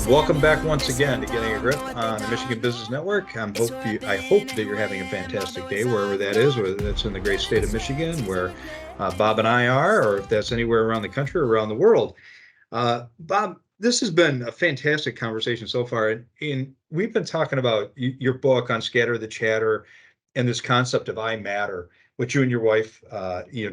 Welcome back once again to Getting a Grip on the Michigan Business Network. I hope that you're having a fantastic day wherever that is, whether that's in the great state of Michigan, where Bob and I are, or if that's anywhere around the country or around the world. Bob, this has been a fantastic conversation so far, and we've been talking about your book on Scatter the Chatter and this concept of iMatter, which you and your wife,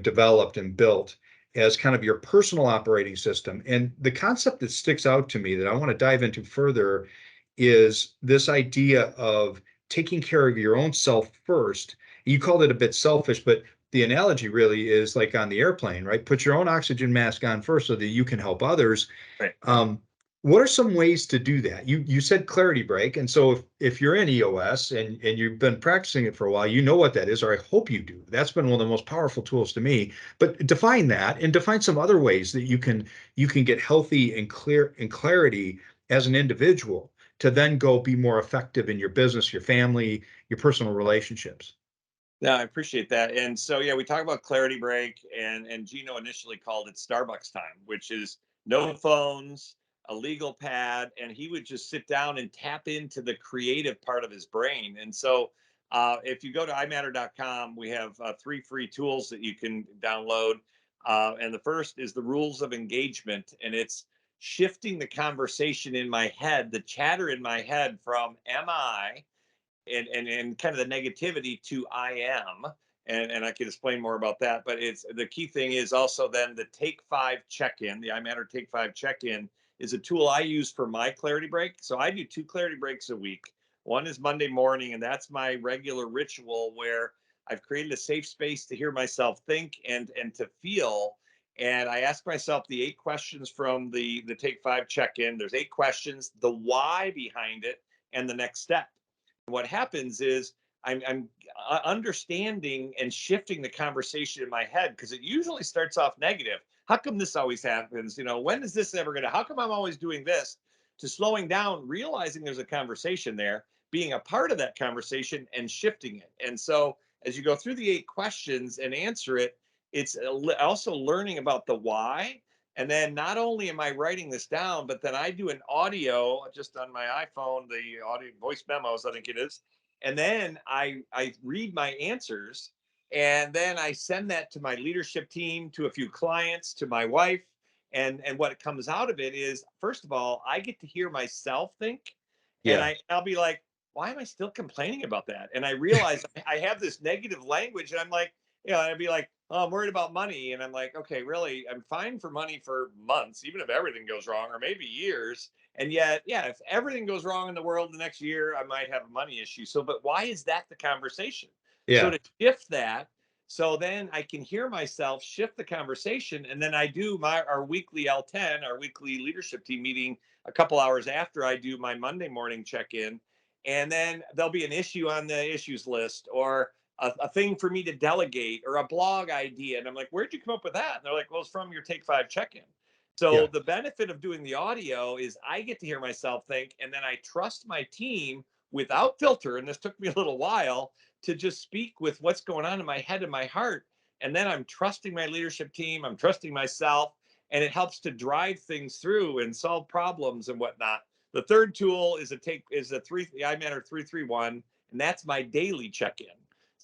developed and built as kind of your personal operating system. And the concept that sticks out to me that I want to dive into further is this idea of taking care of your own self first. You called it a bit selfish, but the analogy really is like on the airplane, right? Put your own oxygen mask on first so that you can help others. Right. What are some ways to do that? You said clarity break, and so if you're in EOS and you've been practicing it for a while, you know what that is, or I hope you do. That's been one of the most powerful tools to me. But define that and define some other ways that you can get healthy and clear and clarity as an individual to then go be more effective in your business, your family, your personal relationships. No, I appreciate that. And so, yeah, we talk about clarity break, and Gino initially called it Starbucks time, which is no phones, a legal pad, and he would just sit down and tap into the creative part of his brain. And so, if you go to iMatter.com, we have 3 free tools that you can download. And the first is the rules of engagement, and it's shifting the conversation in my head, the chatter in my head from "Am I?" and kind of the negativity to I am. And I can explain more about that. But it's the key thing is also then the Take Five check-in, the iMatter Take Five check-in is a tool I use for my clarity break. So I do 2 clarity breaks a week. One is Monday morning, and that's my regular ritual where I've created a safe space to hear myself think and to feel. And I ask myself the 8 questions from the Take Five check-in. There's 8 questions, the why behind it, and the next step. What happens is I'm understanding and shifting the conversation in my head because it usually starts off negative. How come this always happens? When is this ever going to? How come I'm always doing this? To slowing down, realizing there's a conversation there, being a part of that conversation and shifting it. And so as you go through the 8 questions and answer it, it's also learning about the why. And then not only am I writing this down, but then I do an audio just on my iPhone, the audio voice memos, I think it is. And then I read my answers, and then I send that to my leadership team, to a few clients, to my wife. And what comes out of it is, first of all, I get to hear myself think, and Yeah. I'll be like, why am I still complaining about that? And I realize I have this negative language, and I'm like, I'd be like, oh, I'm worried about money. And I'm like, okay, really, I'm fine for money for months, even if everything goes wrong, or maybe years. And yet, yeah, if everything goes wrong in the world the next year, I might have a money issue. So, but why is that the conversation? So Yeah. to shift that, so then I can hear myself shift the conversation. And then I do our weekly L10, our weekly leadership team meeting a couple hours after I do my Monday morning check-in. And then there'll be an issue on the issues list, or a thing for me to delegate, or a blog idea. And I'm like, where'd you come up with that? And they're like, well, it's from your Take Five check-in. So Yeah. the benefit of doing the audio is I get to hear myself think, and then I trust my team without filter. And this took me a little while to just speak with what's going on in my head and my heart. And then I'm trusting my leadership team, I'm trusting myself, and it helps to drive things through and solve problems and whatnot. The third tool is the iMatter 331, and that's my daily check-in.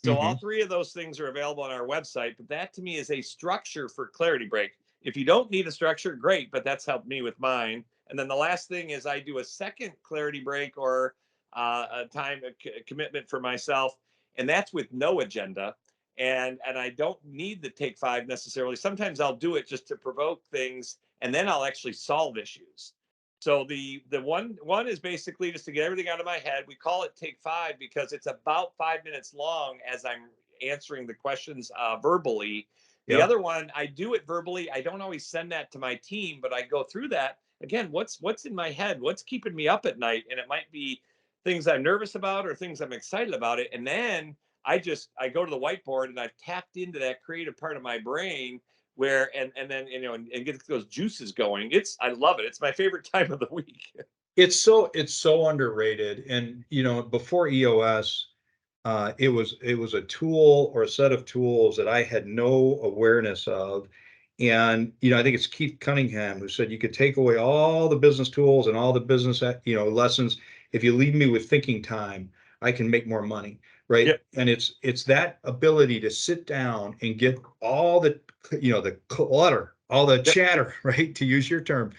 So all Hmm. 3 of those things are available on our website, but that to me is a structure for clarity break. If you don't need a structure, great, but that's helped me with mine. And then the last thing is I do a second clarity break, or a commitment for myself, and that's with no agenda. And I don't need the Take Five necessarily. Sometimes I'll do it just to provoke things, and then I'll actually solve issues. So the one is basically just to get everything out of my head. We call it Take Five because it's about 5 minutes long as I'm answering the questions verbally. The Yep. other one, I do it verbally. I don't always send that to my team, but I go through that again. What's in my head? What's keeping me up at night? And it might be things I'm nervous about or things I'm excited about it. And then I go to the whiteboard, and I've tapped into that creative part of my brain where and then and get those juices going. I love it. It's my favorite time of the week. It's so underrated. And before EOS, it was a tool or a set of tools that I had no awareness of. And, I think it's Keith Cunningham who said you could take away all the business tools and all the business, lessons. If you leave me with thinking time, I can make more money. Right. Yep. And it's that ability to sit down and get all the, the clutter, all the Yep. chatter, right, to use your term,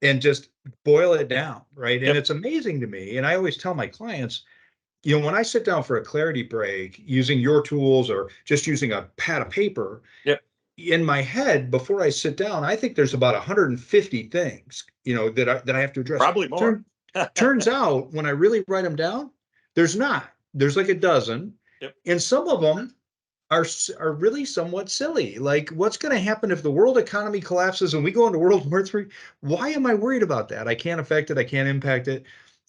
and just boil it down. Right. And Yep. it's amazing to me. And I always tell my clients, when I sit down for a clarity break using your tools or just using a pad of paper, Yep. in my head before I sit down, I think there's about 150 things, that I have to address. Probably more. Turns out when I really write them down, there's not. There's like a dozen, Yep. and some of them are really somewhat silly. Like, what's going to happen if the world economy collapses and we go into World War III? Why am I worried about that? I can't affect it. I can't impact it.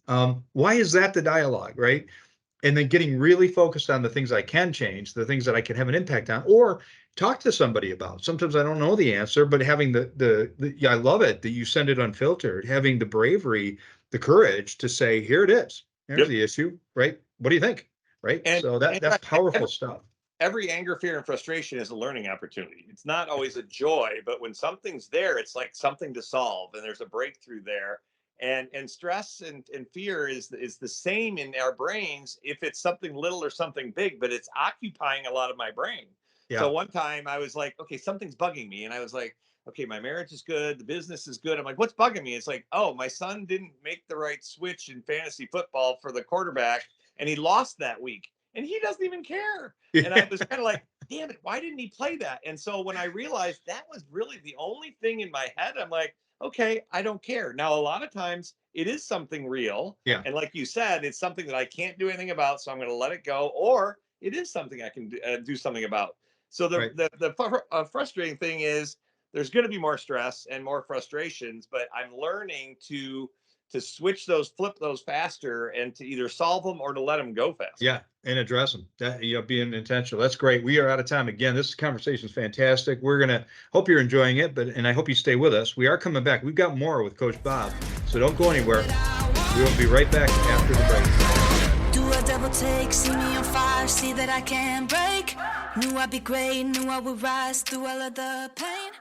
Why is that the dialogue, right? And then getting really focused on the things I can change, the things that I can have an impact on, or talk to somebody about. Sometimes I don't know the answer, but having the I love it that you send it unfiltered, having the bravery, the courage to say, here it is. Here's Yep. the issue, right? What do you think? Right. And, so that's powerful stuff. Every anger, fear, and frustration is a learning opportunity. It's not always a joy, but when something's there, it's like something to solve, and there's a breakthrough there. And stress and fear is the same in our brains if it's something little or something big, but it's occupying a lot of my brain. Yeah. So one time I was like, okay, something's bugging me. And I was like, okay, my marriage is good, the business is good. I'm like, what's bugging me? It's like, oh, my son didn't make the right switch in fantasy football for the quarterback, and he lost that week. And he doesn't even care. Yeah. And I was kind of like, damn it, why didn't he play that? And so when I realized that was really the only thing in my head, I'm like, okay, I don't care. Now, a lot of times it is something real. Yeah. And like you said, it's something that I can't do anything about. So I'm going to let it go. Or it is something I can do something about. So the frustrating thing is there's going to be more stress and more frustrations, but I'm learning to flip those faster, and to either solve them or to let them go faster. Yeah, and address them. That, being intentional. That's great. We are out of time again. This conversation is fantastic. We're gonna hope you're enjoying it, and I hope you stay with us. We are coming back. We've got more with Coach Bob, so don't go anywhere. We will be right back after the break. Do a double take, see me on fire, see that I can break. Knew I'd be great, knew I would rise through all of the pain.